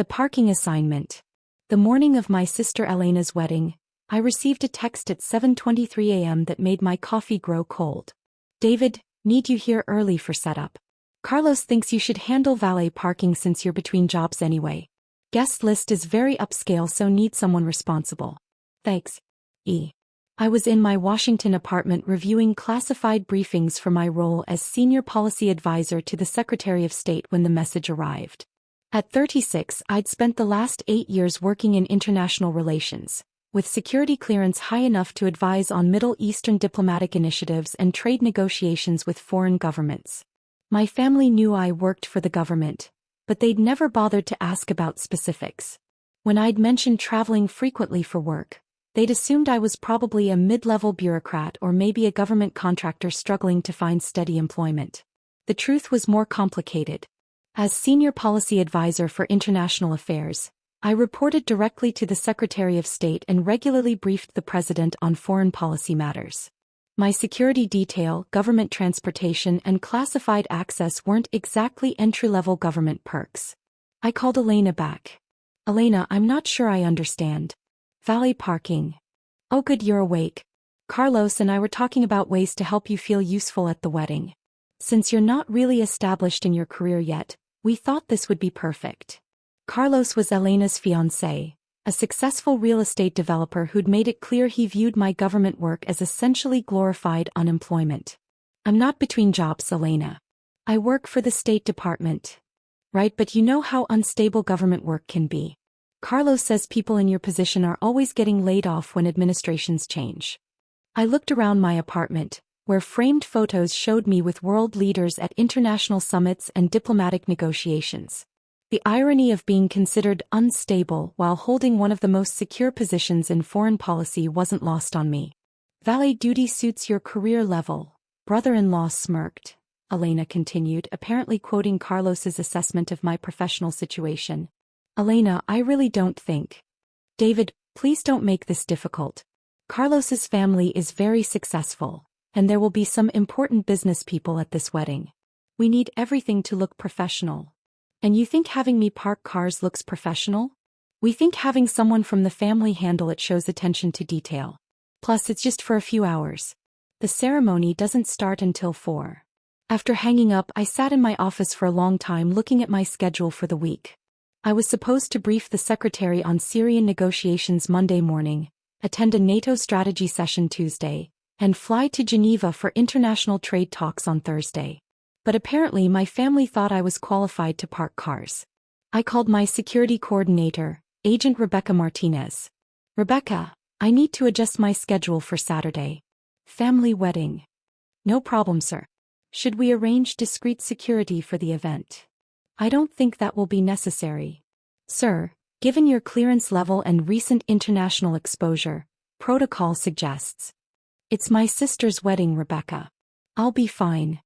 The parking assignment. The morning of my sister Elena's wedding, I received a text at 7:23 a.m. that made my coffee grow cold. David, need you here early for setup. Carlos thinks you should handle valet parking since you're between jobs anyway. Guest list is very upscale, so need someone responsible. Thanks. E. I was in my Washington apartment reviewing classified briefings for my role as Senior Policy Advisor to the Secretary of State when the message arrived. At 36, I'd spent the last 8 years working in international relations, with security clearance high enough to advise on Middle Eastern diplomatic initiatives and trade negotiations with foreign governments. My family knew I worked for the government, but they'd never bothered to ask about specifics. When I'd mentioned traveling frequently for work, they'd assumed I was probably a mid-level bureaucrat or maybe a government contractor struggling to find steady employment. The truth was more complicated. As Senior Policy Advisor for International Affairs, I reported directly to the Secretary of State and regularly briefed the President on foreign policy matters. My security detail, government transportation, and classified access weren't exactly entry-level government perks. I called Elena back. Elena, I'm not sure I understand. Valet parking. Oh good, you're awake. Carlos and I were talking about ways to help you feel useful at the wedding. Since you're not really established in your career yet, we thought this would be perfect. Carlos was Elena's fiancé, a successful real estate developer who'd made it clear he viewed my government work as essentially glorified unemployment. I'm not between jobs, Elena. I work for the State Department. Right, but you know how unstable government work can be. Carlos says people in your position are always getting laid off when administrations change. I looked around my apartment, where framed photos showed me with world leaders at international summits and diplomatic negotiations. The irony of being considered unstable while holding one of the most secure positions in foreign policy wasn't lost on me. Valet duty suits your career level, brother-in-law smirked. Elena continued, apparently quoting Carlos's assessment of my professional situation. Elena, I really don't think. David, please don't make this difficult. Carlos's family is very successful, and there will be some important business people at this wedding. We need everything to look professional. And you think having me park cars looks professional? We think having someone from the family handle it shows attention to detail. Plus, it's just for a few hours. The ceremony doesn't start until 4. After hanging up, I sat in my office for a long time looking at my schedule for the week. I was supposed to brief the secretary on Syrian negotiations Monday morning, attend a NATO strategy session Tuesday, and fly to Geneva for international trade talks on Thursday. But apparently my family thought I was qualified to park cars. I called my security coordinator, Agent Rebecca Martinez. Rebecca, I need to adjust my schedule for Saturday. Family wedding. No problem, sir. Should we arrange discreet security for the event? I don't think that will be necessary. Sir, given your clearance level and recent international exposure, protocol suggests. It's my sister's wedding, Rebecca. I'll be fine.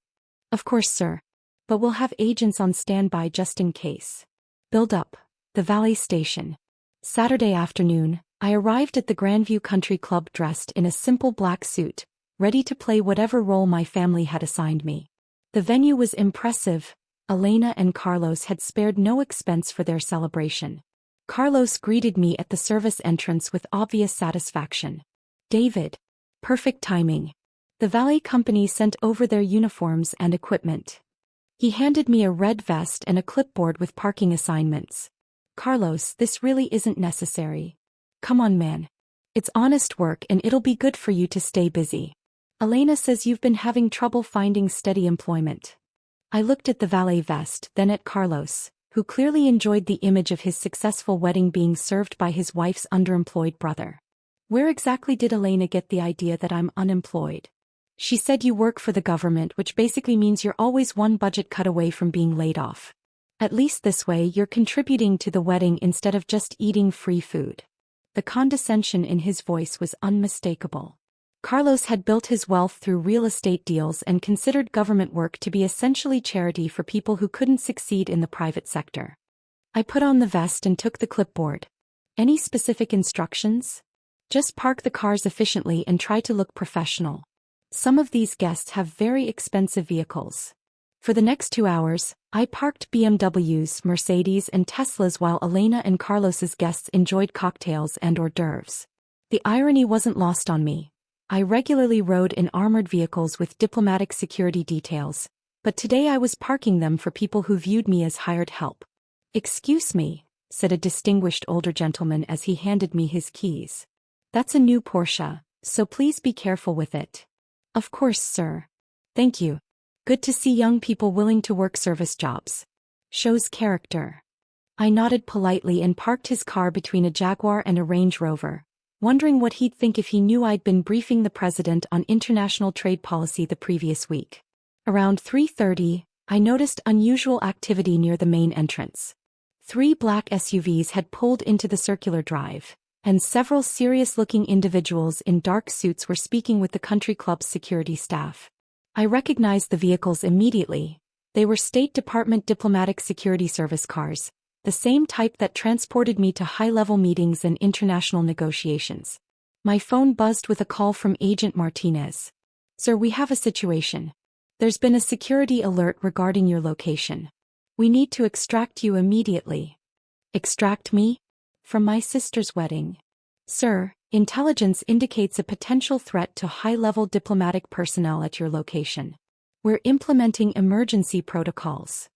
Of course, sir. But we'll have agents on standby just in case. Build up. The valet station. Saturday afternoon, I arrived at the Grandview Country Club dressed in a simple black suit, ready to play whatever role my family had assigned me. The venue was impressive. Elena and Carlos had spared no expense for their celebration. Carlos greeted me at the service entrance with obvious satisfaction. David. Perfect timing. The valet company sent over their uniforms and equipment. He handed me a red vest and a clipboard with parking assignments. Carlos, this really isn't necessary. Come on, man. It's honest work and it'll be good for you to stay busy. Elena says you've been having trouble finding steady employment. I looked at the valet vest, then at Carlos, who clearly enjoyed the image of his successful wedding being served by his wife's underemployed brother. Where exactly did Elena get the idea that I'm unemployed? She said you work for the government, which basically means you're always one budget cut away from being laid off. At least this way you're contributing to the wedding instead of just eating free food. The condescension in his voice was unmistakable. Carlos had built his wealth through real estate deals and considered government work to be essentially charity for people who couldn't succeed in the private sector. I put on the vest and took the clipboard. Any specific instructions? Just park the cars efficiently and try to look professional. Some of these guests have very expensive vehicles. For the next 2 hours, I parked BMWs, Mercedes and Teslas while Elena and Carlos's guests enjoyed cocktails and hors d'oeuvres. The irony wasn't lost on me. I regularly rode in armored vehicles with diplomatic security details, but today I was parking them for people who viewed me as hired help. "Excuse me," said a distinguished older gentleman as he handed me his keys. "That's a new Porsche, so please be careful with it." "Of course, sir. Thank you. Good to see young people willing to work service jobs. Shows character." I nodded politely and parked his car between a Jaguar and a Range Rover, wondering what he'd think if he knew I'd been briefing the president on international trade policy the previous week. Around 3:30, I noticed unusual activity near the main entrance. 3 black SUVs had pulled into the circular drive, and several serious-looking individuals in dark suits were speaking with the country club's security staff. I recognized the vehicles immediately. They were State Department Diplomatic Security Service cars, the same type that transported me to high-level meetings and international negotiations. My phone buzzed with a call from Agent Martinez. "Sir, we have a situation. There's been a security alert regarding your location. We need to extract you immediately." "Extract me? From my sister's wedding?" "Sir, intelligence indicates a potential threat to high-level diplomatic personnel at your location. We're implementing emergency protocols."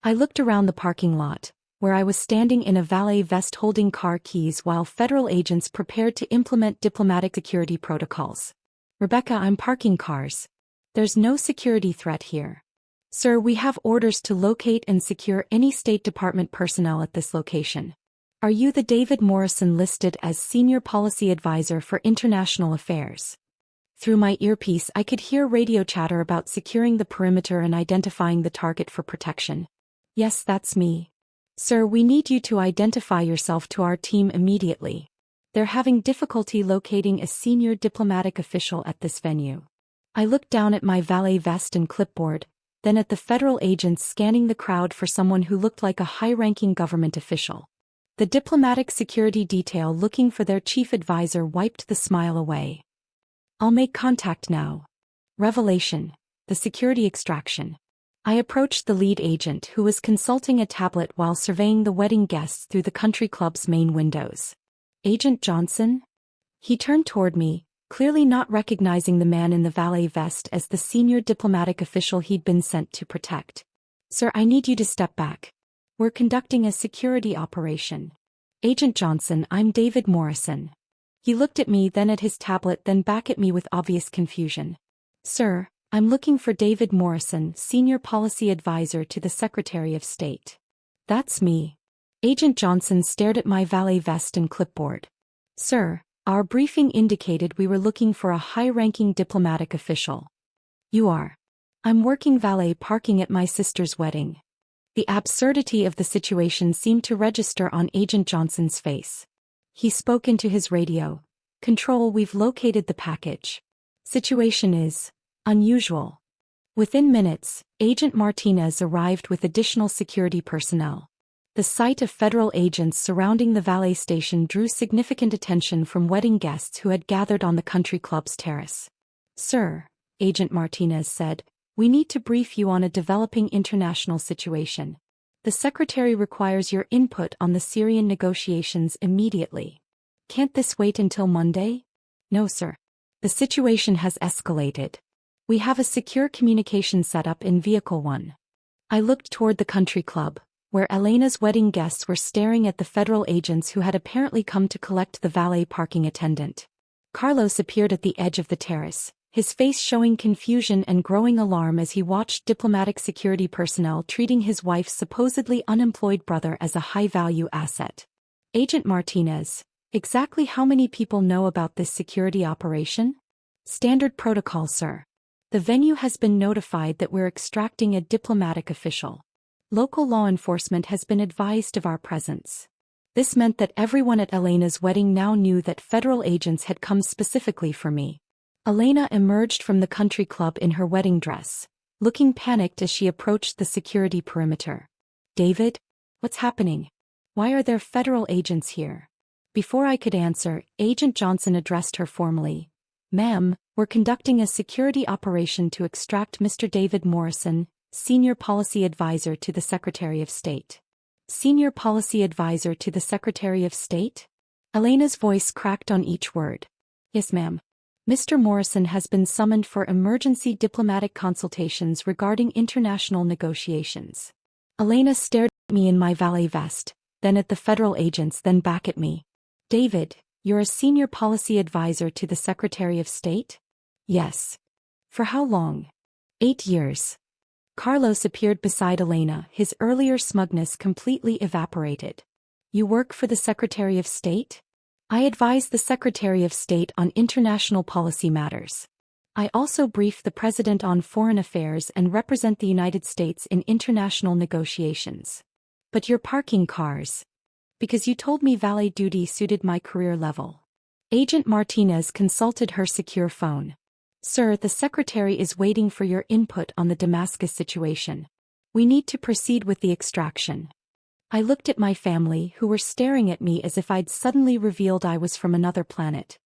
I looked around the parking lot, where I was standing in a valet vest holding car keys while federal agents prepared to implement diplomatic security protocols. "Rebecca, I'm parking cars. There's no security threat here." "Sir, we have orders to locate and secure any State Department personnel at this location." "Are you the David Morrison listed as Senior Policy Advisor for International Affairs?" Through my earpiece I could hear radio chatter about securing the perimeter and identifying the target for protection. "Yes, that's me." "Sir, we need you to identify yourself to our team immediately. They're having difficulty locating a senior diplomatic official at this venue." I looked down at my valet vest and clipboard, then at the federal agents scanning the crowd for someone who looked like a high-ranking government official. The diplomatic security detail looking for their chief advisor wiped the smile away. "I'll make contact now." Revelation: the security extraction. I approached the lead agent who was consulting a tablet while surveying the wedding guests through the country club's main windows. "Agent Johnson?" He turned toward me, clearly not recognizing the man in the valet vest as the senior diplomatic official he'd been sent to protect. "Sir, I need you to step back. We're conducting a security operation." "Agent Johnson, I'm David Morrison." He looked at me, then at his tablet, then back at me with obvious confusion. "Sir, I'm looking for David Morrison, Senior Policy Advisor to the Secretary of State." "That's me." Agent Johnson stared at my valet vest and clipboard. "Sir, our briefing indicated we were looking for a high-ranking diplomatic official." "You are." "I'm working valet parking at my sister's wedding." The absurdity of the situation seemed to register on Agent Johnson's face. He spoke into his radio. "Control, we've located the package. Situation is unusual." Within minutes, Agent Martinez arrived with additional security personnel. The sight of federal agents surrounding the valet station drew significant attention from wedding guests who had gathered on the country club's terrace. "Sir," Agent Martinez said, "we need to brief you on a developing international situation. The Secretary requires your input on the Syrian negotiations immediately." "Can't this wait until Monday?" "No, sir. The situation has escalated. We have a secure communication setup in Vehicle 1. I looked toward the country club, where Elena's wedding guests were staring at the federal agents who had apparently come to collect the valet parking attendant. Carlos appeared at the edge of the terrace, his face showing confusion and growing alarm as he watched diplomatic security personnel treating his wife's supposedly unemployed brother as a high-value asset. "Agent Martinez, exactly how many people know about this security operation?" "Standard protocol, sir. The venue has been notified that we're extracting a diplomatic official. Local law enforcement has been advised of our presence." This meant that everyone at Elena's wedding now knew that federal agents had come specifically for me. Elena emerged from the country club in her wedding dress, looking panicked as she approached the security perimeter. "David? What's happening? Why are there federal agents here?" Before I could answer, Agent Johnson addressed her formally. "Ma'am, we're conducting a security operation to extract Mr. David Morrison, Senior Policy Advisor to the Secretary of State. Senior Policy Advisor to the Secretary of State? Elena's voice cracked on each word. Yes, ma'am. Mr. Morrison has been summoned for emergency diplomatic consultations regarding international negotiations. Elena stared at me in my valet vest, then at the federal agents, then back at me. David, you're a senior policy advisor to the Secretary of State? Yes. For how long? 8 years. Carlos appeared beside Elena, his earlier smugness completely evaporated. You work for the Secretary of State? I advise the Secretary of State on international policy matters. I also brief the President on foreign affairs and represent the United States in international negotiations. But you're parking cars. Because you told me valet duty suited my career level. Agent Martinez consulted her secure phone. Sir, the Secretary is waiting for your input on the Damascus situation. We need to proceed with the extraction. I looked at my family, who were staring at me as if I'd suddenly revealed I was from another planet.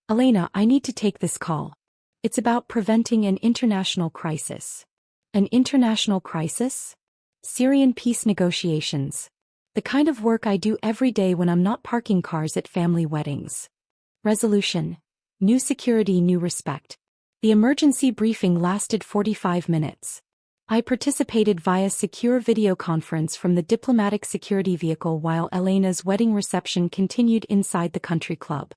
Elena, I need to take this call. It's about preventing an international crisis. An international crisis? Syrian peace negotiations. The kind of work I do every day when I'm not parking cars at family weddings. Resolution. New security, new respect. The emergency briefing lasted 45 minutes. I participated via secure video conference from the diplomatic security vehicle while Elena's wedding reception continued inside the country club.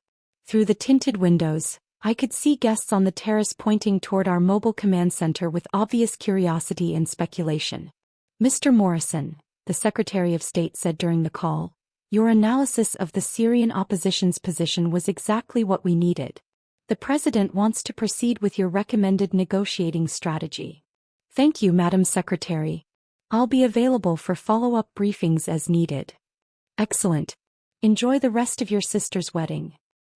Through the tinted windows, I could see guests on the terrace pointing toward our mobile command center with obvious curiosity and speculation. Mr. Morrison, the Secretary of State said during the call, your analysis of the Syrian opposition's position was exactly what we needed. The President wants to proceed with your recommended negotiating strategy. Thank you, Madam Secretary. I'll be available for follow-up briefings as needed. Excellent. Enjoy the rest of your sister's wedding.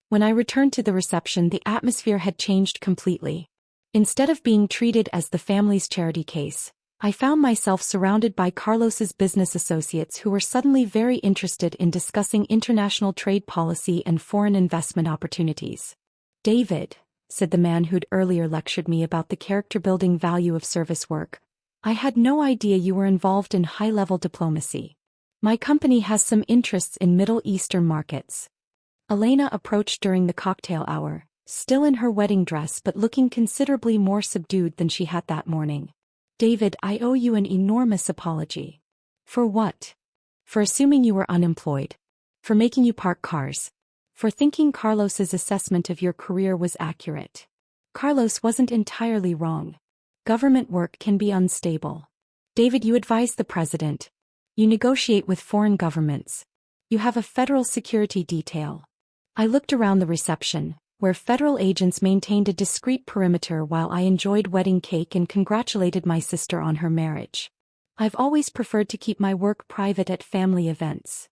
When I returned to the reception, the atmosphere had changed completely. Instead of being treated as the family's charity case, I found myself surrounded by Carlos's business associates who were suddenly very interested in discussing international trade policy and foreign investment opportunities. David, said the man who'd earlier lectured me about the character-building value of service work, I had no idea you were involved in high-level diplomacy. My company has some interests in Middle Eastern markets. Elena approached during the cocktail hour, still in her wedding dress but looking considerably more subdued than she had that morning. David, I owe you an enormous apology. For what? For assuming you were unemployed. For making you park cars. For thinking Carlos's assessment of your career was accurate. Carlos wasn't entirely wrong. Government work can be unstable. David, you advise the President. You negotiate with foreign governments. You have a federal security detail. I looked around the reception, where federal agents maintained a discreet perimeter while I enjoyed wedding cake and congratulated my sister on her marriage. I've always preferred to keep my work private at family events.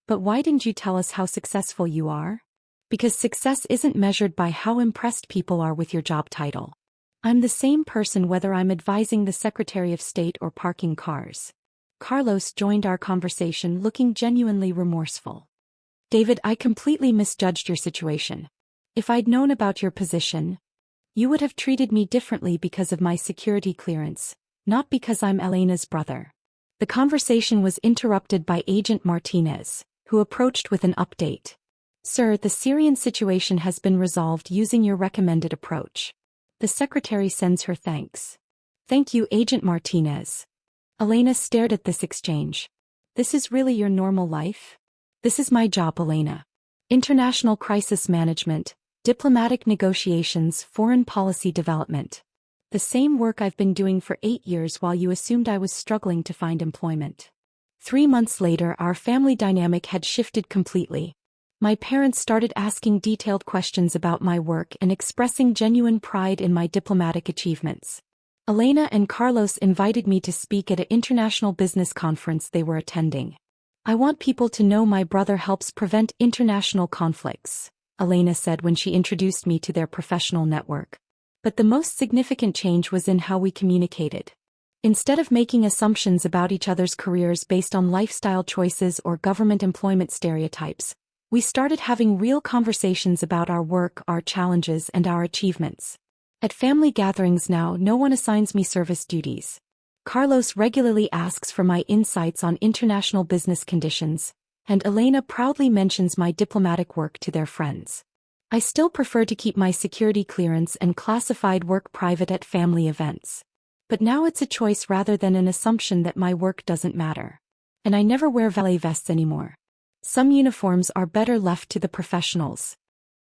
But why didn't you tell us how successful you are? Because success isn't measured by how impressed people are with your job title. I'm the same person whether I'm advising the Secretary of State or parking cars. Carlos joined our conversation looking genuinely remorseful. David, I completely misjudged your situation. If I'd known about your position, you would have treated me differently because of my security clearance, not because I'm Elena's brother. The conversation was interrupted by Agent Martinez, who approached with an update. Sir, the Syrian situation has been resolved using your recommended approach. The Secretary sends her thanks. Thank you, Agent Martinez. Elena stared at this exchange. This is really your normal life? This is my job, Elena. International crisis management, diplomatic negotiations, foreign policy development. The same work I've been doing for 8 years while you assumed I was struggling to find employment. 3 months later, our family dynamic had shifted completely. My parents started asking detailed questions about my work and expressing genuine pride in my diplomatic achievements. Elena and Carlos invited me to speak at an international business conference they were attending. I want people to know my brother helps prevent international conflicts, Elena said when she introduced me to their professional network. But the most significant change was in how we communicated. Instead of making assumptions about each other's careers based on lifestyle choices or government employment stereotypes, we started having real conversations about our work, our challenges, and our achievements. At family gatherings now, no one assigns me service duties. Carlos regularly asks for my insights on international business conditions, and Elena proudly mentions my diplomatic work to their friends. I still prefer to keep my security clearance and classified work private at family events. But now it's a choice rather than an assumption that my work doesn't matter. And I never wear valet vests anymore. Some uniforms are better left to the professionals.